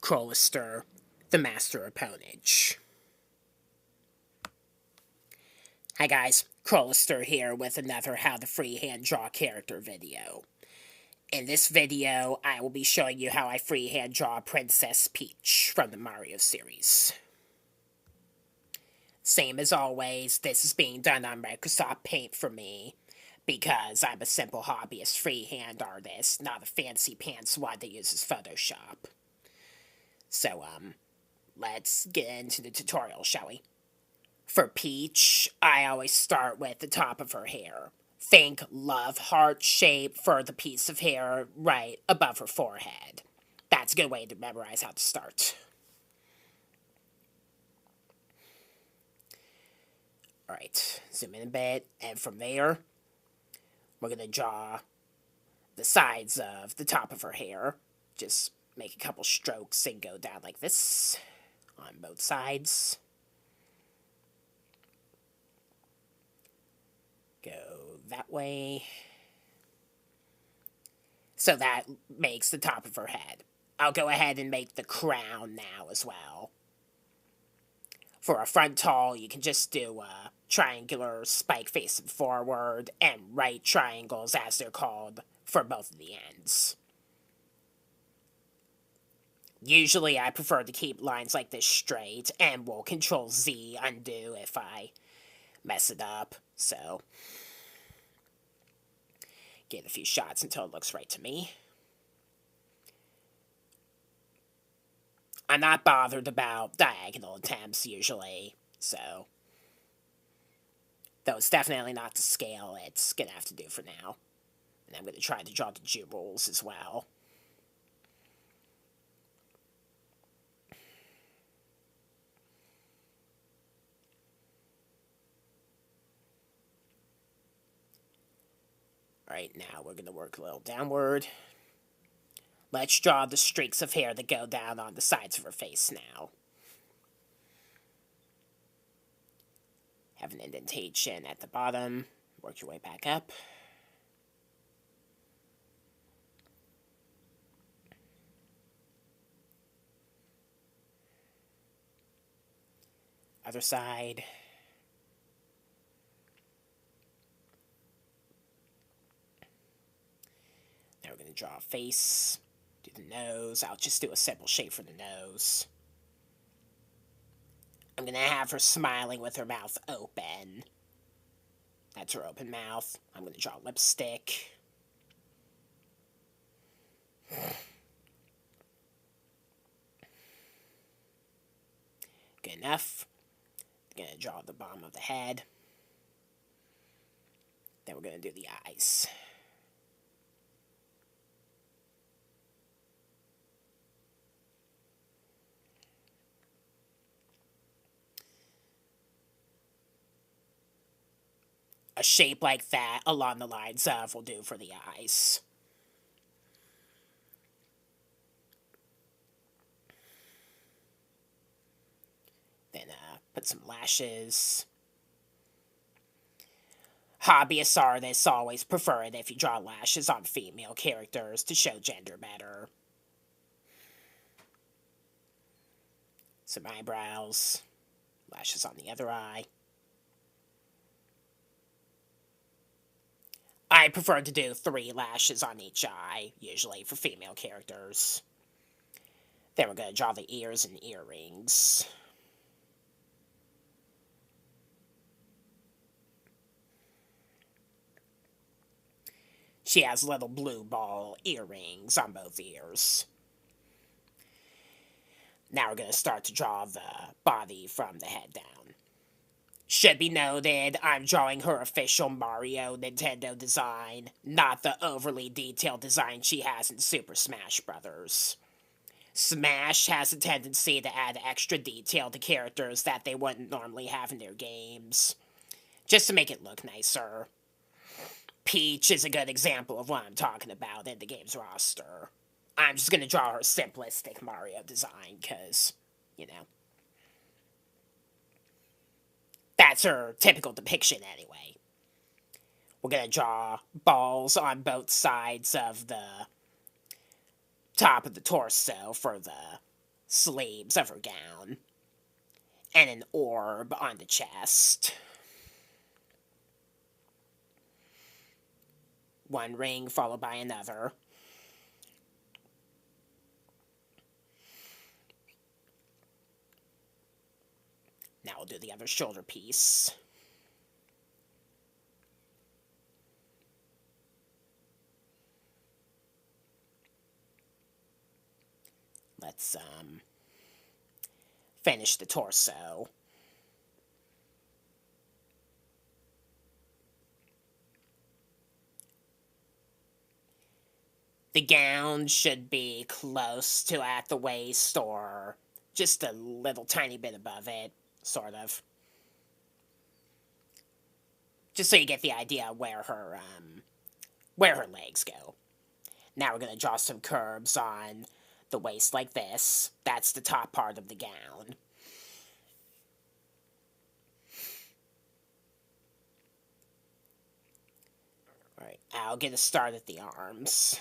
Crolister, the Master of Ponage. Hi guys, Crolister here with another How to Freehand Draw Character video. In this video, I will be showing you how I freehand draw Princess Peach from the Mario series. Same as always, this is being done on Microsoft Paint for me, because I'm a simple hobbyist freehand artist, not a fancy pants one that uses Photoshop. So, let's get into the tutorial, shall we? For Peach, I always start with the top of her hair. Think love heart shape for the piece of hair right above her forehead. That's a good way to memorize how to start. Alright, zoom in a bit, and from there, we're going to draw the sides of the top of her hair. Just make a couple strokes and go down like this on both sides. Go that way. So that makes the top of her head. I'll go ahead and make the crown now as well. For a frontal, you can just do a triangular spike facing forward and right triangles, as they're called, for both of the ends. Usually I prefer to keep lines like this straight, and will Control Z undo if I mess it up. So, get a few shots until it looks right to me. I'm not bothered about diagonal attempts usually, so though it's definitely not to scale, it's gonna have to do for now. And I'm gonna try to draw the jewels as well. Alright, now we're gonna work a little downward. Let's draw the streaks of hair that go down on the sides of her face now. Have an indentation at the bottom. Work your way back up. Other side. Now we're going to draw a face. Do the nose. I'll just do a simple shape for the nose. I'm going to have her smiling with her mouth open. That's her open mouth. I'm going to draw lipstick. Good enough. I'm going to draw the bottom of the head. Then we're going to do the eyes. A shape like that along the lines of will do for the eyes. Then put some lashes. Hobbyist artists always prefer it if you draw lashes on female characters to show gender better. Some eyebrows. Lashes on the other eye. I prefer to do 3 lashes on each eye, usually for female characters. Then we're going to draw the ears and earrings. She has little blue ball earrings on both ears. Now we're going to start to draw the body from the head down. Should be noted, I'm drawing her official Mario Nintendo design, not the overly detailed design she has in Super Smash Bros. Smash has a tendency to add extra detail to characters that they wouldn't normally have in their games, just to make it look nicer. Peach is a good example of what I'm talking about in the game's roster. I'm just going to draw her simplistic Mario design, because, you know, that's her typical depiction anyway. We're going to draw balls on both sides of the top of the torso for the sleeves of her gown, and an orb on the chest. One ring followed by another. Now we'll do the other shoulder piece. Let's finish the torso. The gown should be close to at the waist or just a little tiny bit above it, sort of. Just so you get the idea where her legs go. Now we're going to draw some curves on the waist like this. That's the top part of the gown. Alright, I'll get a start at the arms.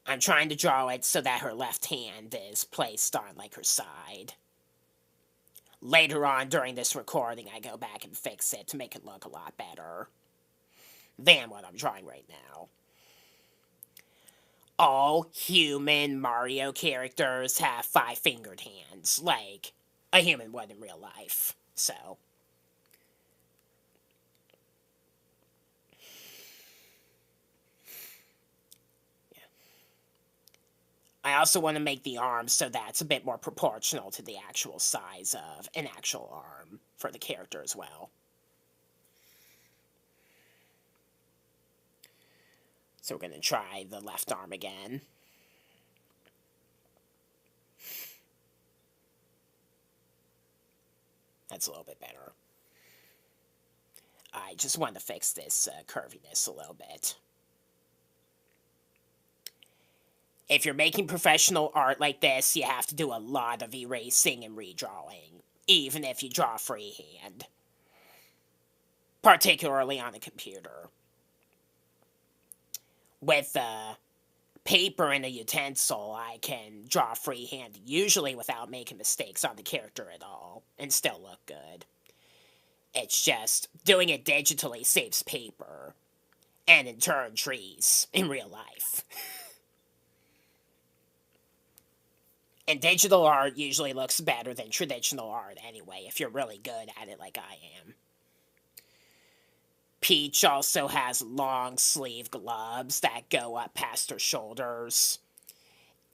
I'm trying to draw it so that her left hand is placed on, like, her side. Later on during this recording, I go back and fix it to make it look a lot better than what I'm drawing right now. All human Mario characters have 5-fingered hands, like a human would in real life, so... I also want to make the arm so that's a bit more proportional to the actual size of an actual arm for the character as well. So we're going to try the left arm again. That's a little bit better. I just want to fix this curviness a little bit. If you're making professional art like this, you have to do a lot of erasing and redrawing, even if you draw freehand. Particularly on a computer. With paper and a utensil, I can draw freehand, usually without making mistakes on the character at all, and still look good. It's just, doing it digitally saves paper, and in turn trees, in real life. And digital art usually looks better than traditional art anyway, if you're really good at it like I am. Peach also has long sleeve gloves that go up past her shoulders.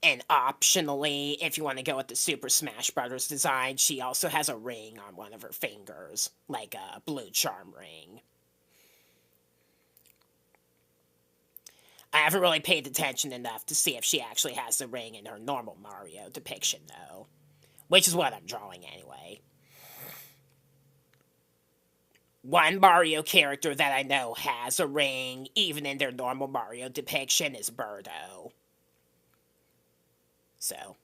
And optionally, if you want to go with the Super Smash Bros. Design, she also has a ring on one of her fingers, like a blue charm ring. I haven't really paid attention enough to see if she actually has the ring in her normal Mario depiction, though. Which is what I'm drawing anyway. One Mario character that I know has a ring, even in their normal Mario depiction, is Birdo. So,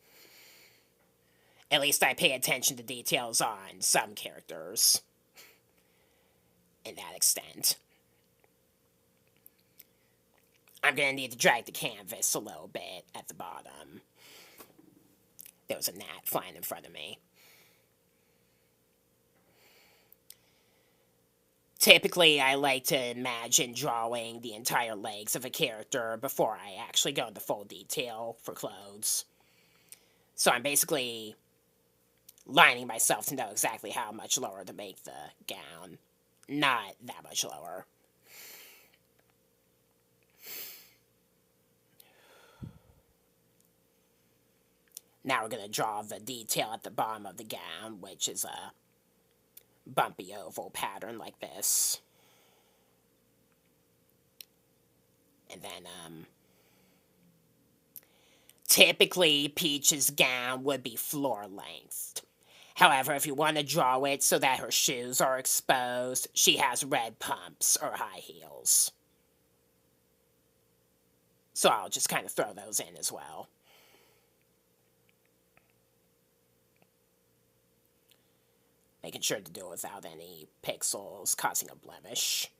at least I pay attention to details on some characters. In that extent. I'm going to need to drag the canvas a little bit at the bottom. There was a gnat flying in front of me. Typically, I like to imagine drawing the entire legs of a character before I actually go into full detail for clothes. So I'm basically lining myself to know exactly how much lower to make the gown. Not that much lower. Now we're going to draw the detail at the bottom of the gown, which is a bumpy oval pattern like this. And then, typically, Peach's gown would be floor-length. However, if you want to draw it so that her shoes are exposed, she has red pumps or high heels. So I'll just kind of throw those in as well. Making sure to do it without any pixels causing a blemish.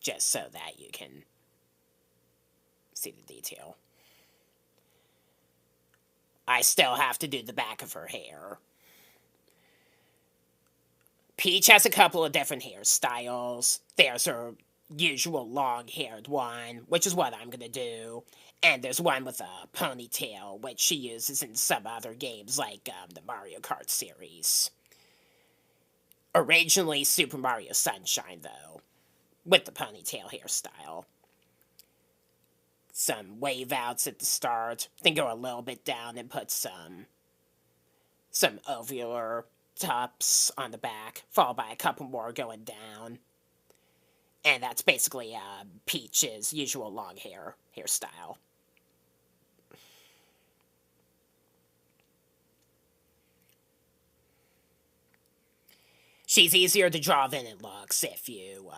just so that you can see the detail. I still have to do the back of her hair. Peach has a couple of different hairstyles. There's her usual long-haired one, which is what I'm gonna do. And there's one with a ponytail, which she uses in some other games like the Mario Kart series. Originally Super Mario Sunshine, though, with the ponytail hairstyle. Some wave outs at the start, then go a little bit down and put some ovular tops on the back, followed by a couple more going down. And that's basically Peach's usual long hairstyle. She's easier to draw than it looks if you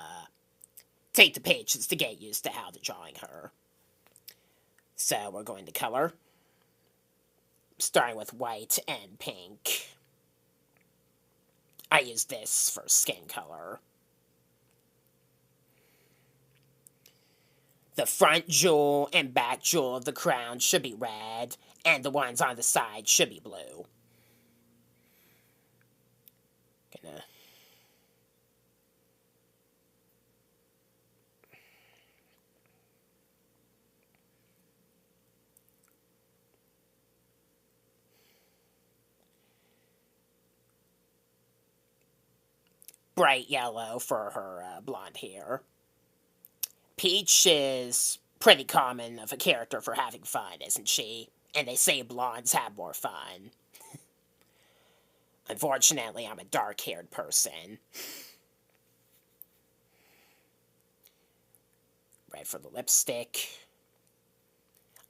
take the pages to get used to how to drawing her. So we're going to color, starting with white and pink. I use this for skin color. The front jewel and back jewel of the crown should be red, and the ones on the side should be blue. Gonna bright yellow for her blonde hair. Peach is pretty common of a character for having fun, isn't she? And they say blondes have more fun. Unfortunately, I'm a dark-haired person. Red for the lipstick.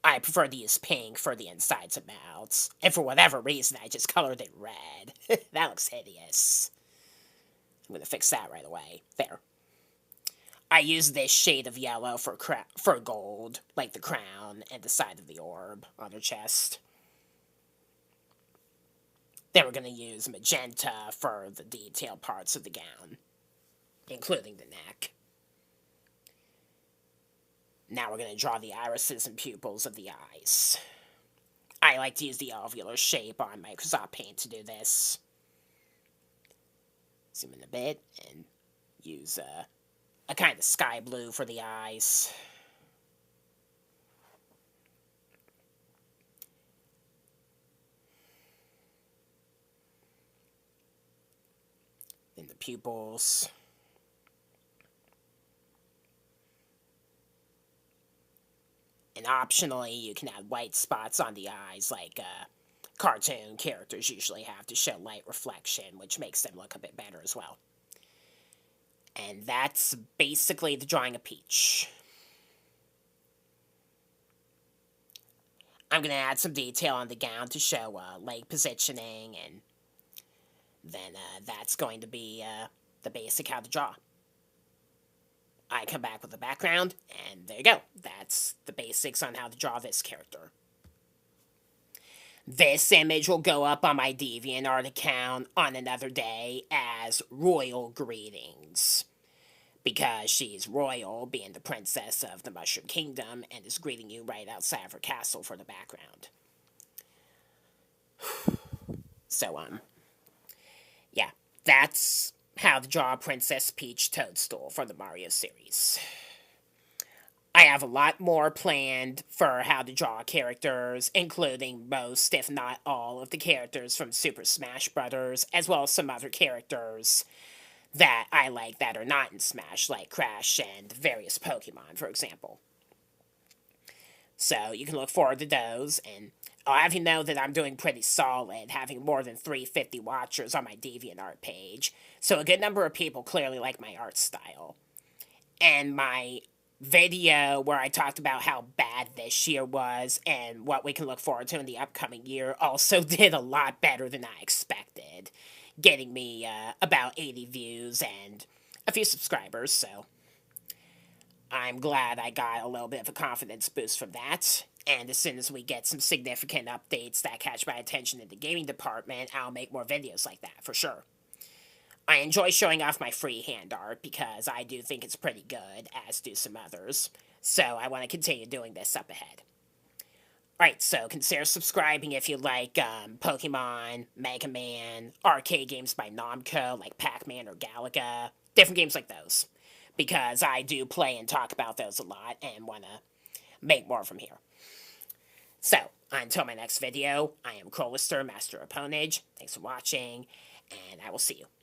I prefer to use pink for the insides of mouths. And for whatever reason, I just colored it red. That looks hideous. I'm going to fix that right away. There. I use this shade of yellow for gold, like the crown and the side of the orb on her chest. Then we're going to use magenta for the detailed parts of the gown, including the neck. Now we're going to draw the irises and pupils of the eyes. I like to use the ovular shape on Microsoft Paint to do this. Zoom in a bit and use a kind of sky blue for the eyes. Then the pupils. And optionally, you can add white spots on the eyes like cartoon characters usually have to show light reflection, which makes them look a bit better as well. And that's basically the drawing of Peach. I'm going to add some detail on the gown to show leg positioning, and then that's going to be the basic how to draw. I come back with the background, and there you go. That's the basics on how to draw this character. This image will go up on my DeviantArt account on another day as Royal Greetings, because she's royal, being the princess of the Mushroom Kingdom, and is greeting you right outside of her castle for the background. So, yeah, that's how to draw Princess Peach Toadstool for the Mario series. I have a lot more planned for how to draw characters, including most, if not all, of the characters from Super Smash Bros., as well as some other characters that I like that are not in Smash, like Crash and various Pokemon, for example. So you can look forward to those, and I'll have you know that I'm doing pretty solid, having more than 350 watchers on my DeviantArt page, so a good number of people clearly like my art style. And my video where I talked about how bad this year was and what we can look forward to in the upcoming year also did a lot better than I expected, getting me about 80 views and a few subscribers, so I'm glad I got a little bit of a confidence boost from that. And as soon as we get some significant updates that catch my attention in the gaming department, I'll make more videos like that, for sure. I enjoy showing off my freehand art because I do think it's pretty good, as do some others. So I want to continue doing this up ahead. Alright, so consider subscribing if you like Pokemon, Mega Man, arcade games by Namco like Pac-Man or Galaga, different games like those. Because I do play and talk about those a lot and want to make more from here. So, until my next video, I am Crolister, Master of Ponage. Thanks for watching, and I will see you.